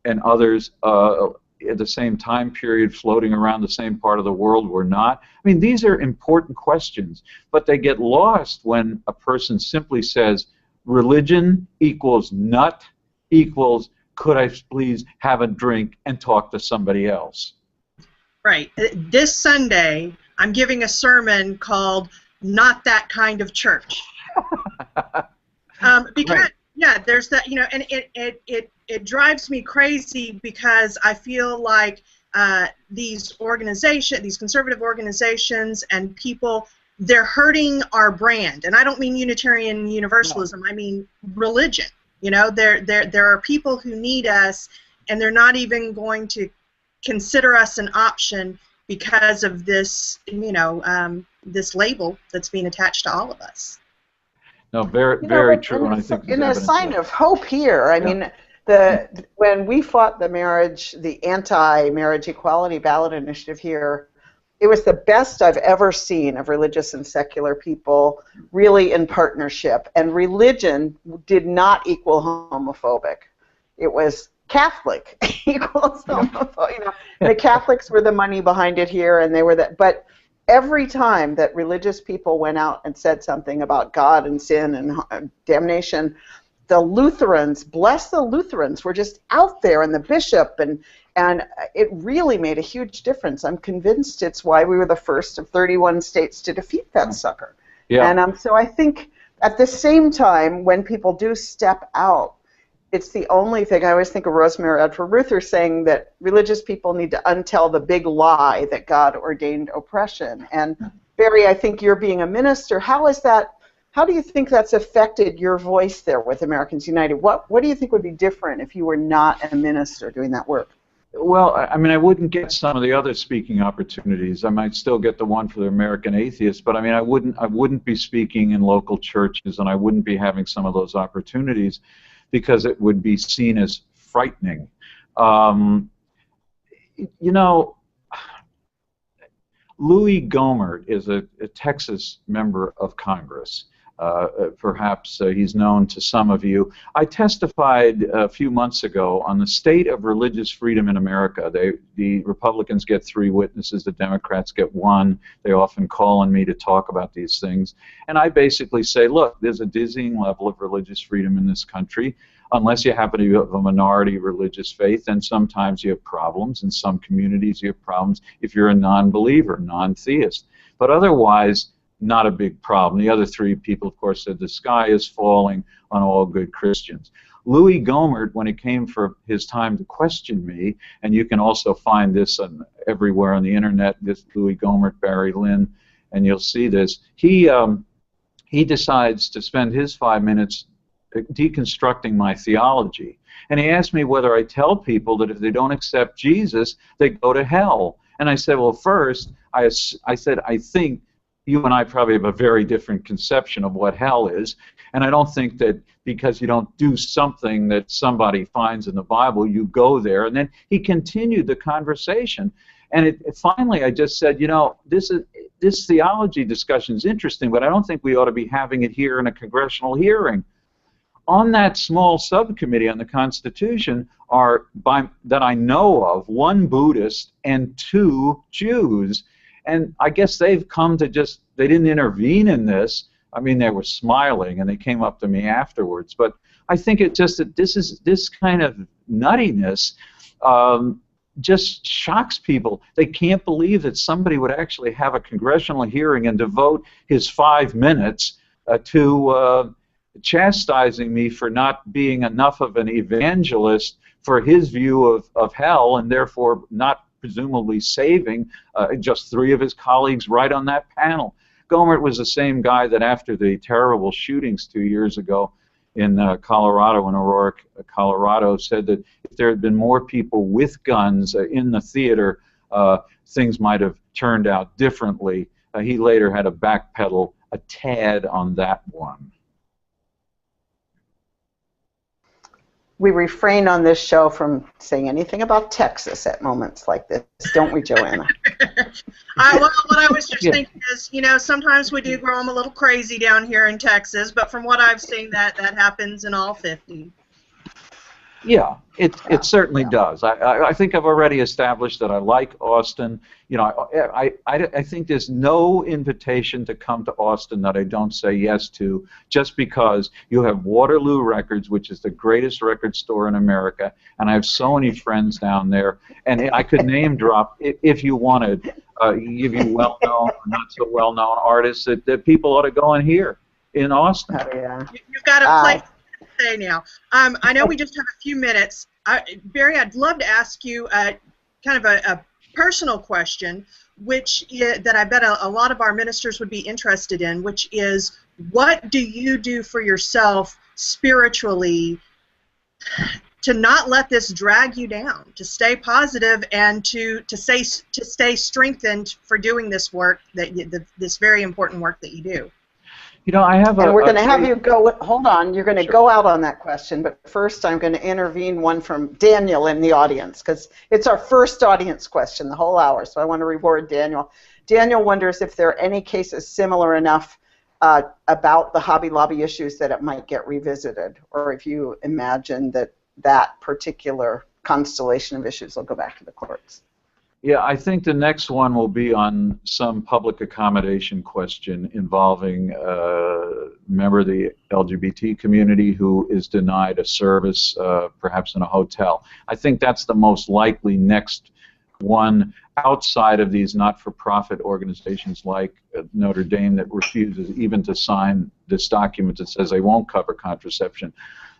And others at the same time period floating around the same part of the world were not. I mean, these are important questions, but they get lost when a person simply says, religion equals nut equals, could I please have a drink and talk to somebody else? Right. This Sunday, I'm giving a sermon called "Not That Kind of Church," because Right. yeah, there's that, you know, and it drives me crazy because I feel like these conservative organizations, and people, they're hurting our brand. And I don't mean Unitarian Universalism. No. I mean religion. You know, there are people who need us, and they're not even going to consider us an option because of this, you know, this label that's being attached to all of us. No, very true. And I think in a sign of hope here, I mean, when we fought the anti-marriage equality ballot initiative here, it was the best I've ever seen of religious and secular people really in partnership. And religion did not equal homophobic. It was Catholic equals homophobic. You know, the Catholics were the money behind it here, and they were that. But every time that religious people went out and said something about God and sin and damnation, the Lutherans, bless the Lutherans, were just out there, and the bishop, and it really made a huge difference. I'm convinced it's why we were the first of 31 states to defeat that sucker. Yeah. And so I think at the same time, when people do step out, it's the only thing. I always think of Rosemary Edward Ruther saying that religious people need to untell the big lie that God ordained oppression. And Barry, I think you're being a minister. How do you think that's affected your voice there with Americans United? What do you think would be different if you were not a minister doing that work? Well, I mean, I wouldn't get some of the other speaking opportunities. I might still get the one for the American Atheists, but I mean, I wouldn't be speaking in local churches, and I wouldn't be having some of those opportunities because it would be seen as frightening. You know, Louis Gohmert is a Texas member of Congress. Perhaps he's known to some of you. I testified a few months ago on the state of religious freedom in America. The Republicans get 3 witnesses, the Democrats get 1. They often call on me to talk about these things. And I basically say, look, there's a dizzying level of religious freedom in this country. Unless you happen to have a minority religious faith, then sometimes you have problems. In some communities you have problems if you're a non-believer, non-theist. But otherwise, not a big problem. The other 3 people, of course, said the sky is falling on all good Christians. Louis Gohmert, when it came for his time to question me, and you can also find this everywhere on the internet, this Louis Gohmert, Barry Lynn, and you'll see this, he decides to spend his 5 minutes deconstructing my theology. And he asked me whether I tell people that if they don't accept Jesus, they go to hell. And I said, well, first, I said, I think you and I probably have a very different conception of what hell is, and I don't think that because you don't do something that somebody finds in the Bible, you go there. And then he continued the conversation, and finally I just said, you know, this theology discussion is interesting, but I don't think we ought to be having it here in a congressional hearing. On that small subcommittee on the Constitution are, that I know of, 1 Buddhist and 2 Jews. And I guess they've come to they didn't intervene in this. I mean, they were smiling, and they came up to me afterwards. But I think it's just that this kind of nuttiness just shocks people. They can't believe that somebody would actually have a congressional hearing and devote his 5 minutes to chastising me for not being enough of an evangelist for his view of hell, and therefore not presumably saving just 3 of his colleagues right on that panel. Gohmert was the same guy that after the terrible shootings 2 years ago in Colorado, in Aurora, Colorado, said that if there had been more people with guns in the theater, things might have turned out differently. He later had to backpedal a tad on that one. we refrain on this show from saying anything about Texas at moments like this, don't we, Joanna? Well, what I was just thinking is, you know, sometimes we do grow them a little crazy down here in Texas, but from what I've seen, that happens in all 50. Yeah, it certainly does. I think I've already established that I like Austin. You know, I think there's no invitation to come to Austin that I don't say yes to, just because you have Waterloo Records, which is the greatest record store in America, and I have so many friends down there, and I could name drop if you wanted, give you well-known, not so well-known artists that people ought to go and hear in Austin. Oh, yeah. You've got to play. Now, I know we just have a few minutes. Barry, I'd love to ask you kind of a personal question, that I bet a lot of our ministers would be interested in, which is, what do you do for yourself spiritually to not let this drag you down, to stay positive and to stay strengthened for doing this work, this very important work that you do? You know, I have and we're going to have you go. Hold on, you're going to go out on that question, but first I'm going to intervene one from Daniel in the audience, because it's our first audience question the whole hour, so I want to reward Daniel. Daniel wonders if there are any cases similar enough about the Hobby Lobby issues that it might get revisited, or if you imagine that particular constellation of issues will go back to the courts. Yeah, I think the next one will be on some public accommodation question involving a member of the LGBT community who is denied a service, perhaps in a hotel. I think that's the most likely next one outside of these not-for-profit organizations like Notre Dame that refuses even to sign this document that says they won't cover contraception.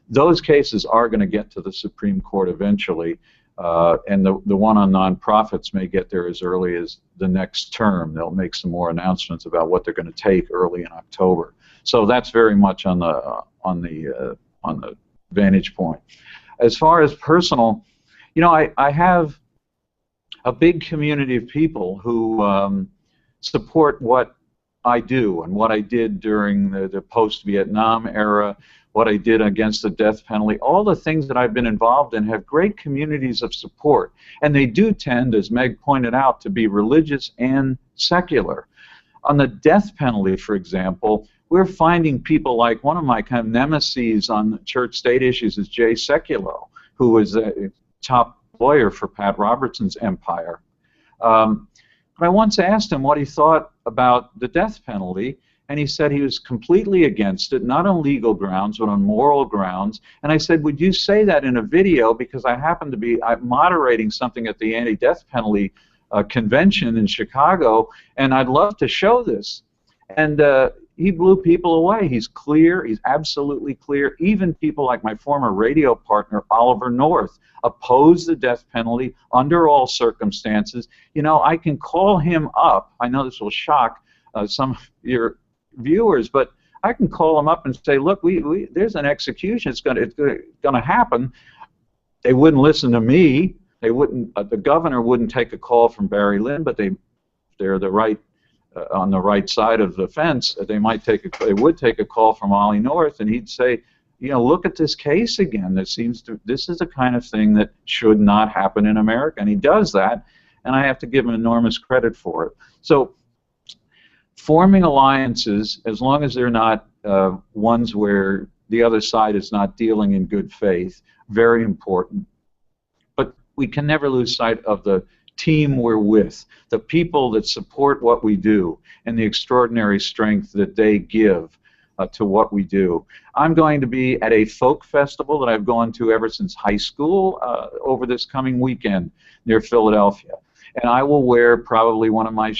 Those cases are going to get to the Supreme Court eventually. And the one on nonprofits may get there as early as the next term. They'll make some more announcements about what they're going to take early in October. So that's very much on the vantage point. As far as personal, you know, I have a big community of people who support what I do and what I did during the post-Vietnam era, what I did against the death penalty. All the things that I've been involved in have great communities of support, and they do tend, as Meg pointed out, to be religious and secular. On the death penalty, for example, we're finding people like one of my kind of nemeses on church-state issues is Jay Sekulow, who was a top lawyer for Pat Robertson's empire. But I once asked him what he thought about the death penalty, and he said he was completely against it, not on legal grounds, but on moral grounds. And I said, would you say that in a video, because I happen to be moderating something at the anti-death penalty convention in Chicago, and I'd love to show this. And he blew people away. He's clear. He's absolutely clear. Even people like my former radio partner, Oliver North, oppose the death penalty under all circumstances. You know, I can call him up. I know this will shock some of your viewers, but I can call him up and say, look, there's an execution. It's going to happen. They wouldn't listen to me. They wouldn't. The governor wouldn't take a call from Barry Lynn, but they're the right on the right side of the fence. They would take a call from Ollie North, and he'd say, you know, look at this case again. This is the kind of thing that should not happen in America, and he does that, and I have to give him enormous credit for it. So forming alliances, as long as they're not ones where the other side is not dealing in good faith, very important. But we can never lose sight of the team we're with, the people that support what we do, and the extraordinary strength that they give to what we do. I'm going to be at a folk festival that I've gone to ever since high school over this coming weekend near Philadelphia. And I will wear probably one of my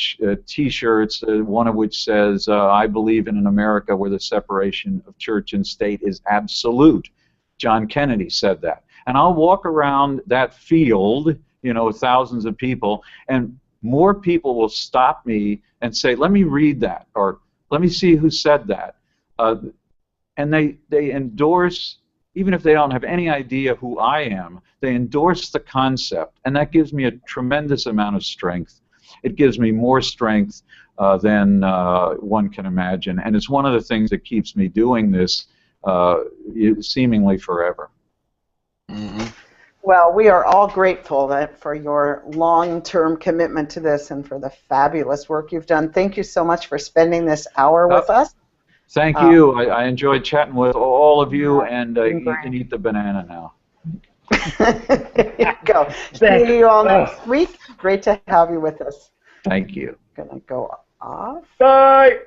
T-shirts, one of which says, I believe in an America where the separation of church and state is absolute. John Kennedy said that. And I'll walk around that field, you know, with thousands of people, and more people will stop me and say, let me read that, or let me see who said that. And they endorse, even if they don't have any idea who I am, they endorse the concept, and that gives me a tremendous amount of strength. It gives me more strength than one can imagine, and it's one of the things that keeps me doing this seemingly forever. Well, we are all grateful for your long-term commitment to this and for the fabulous work you've done. Thank you so much for spending this hour with us. Thank you. I enjoyed chatting with all of you, and you can eat the banana now. There you go. See you all next week. Great to have you with us. Thank you. Gonna go off. Bye.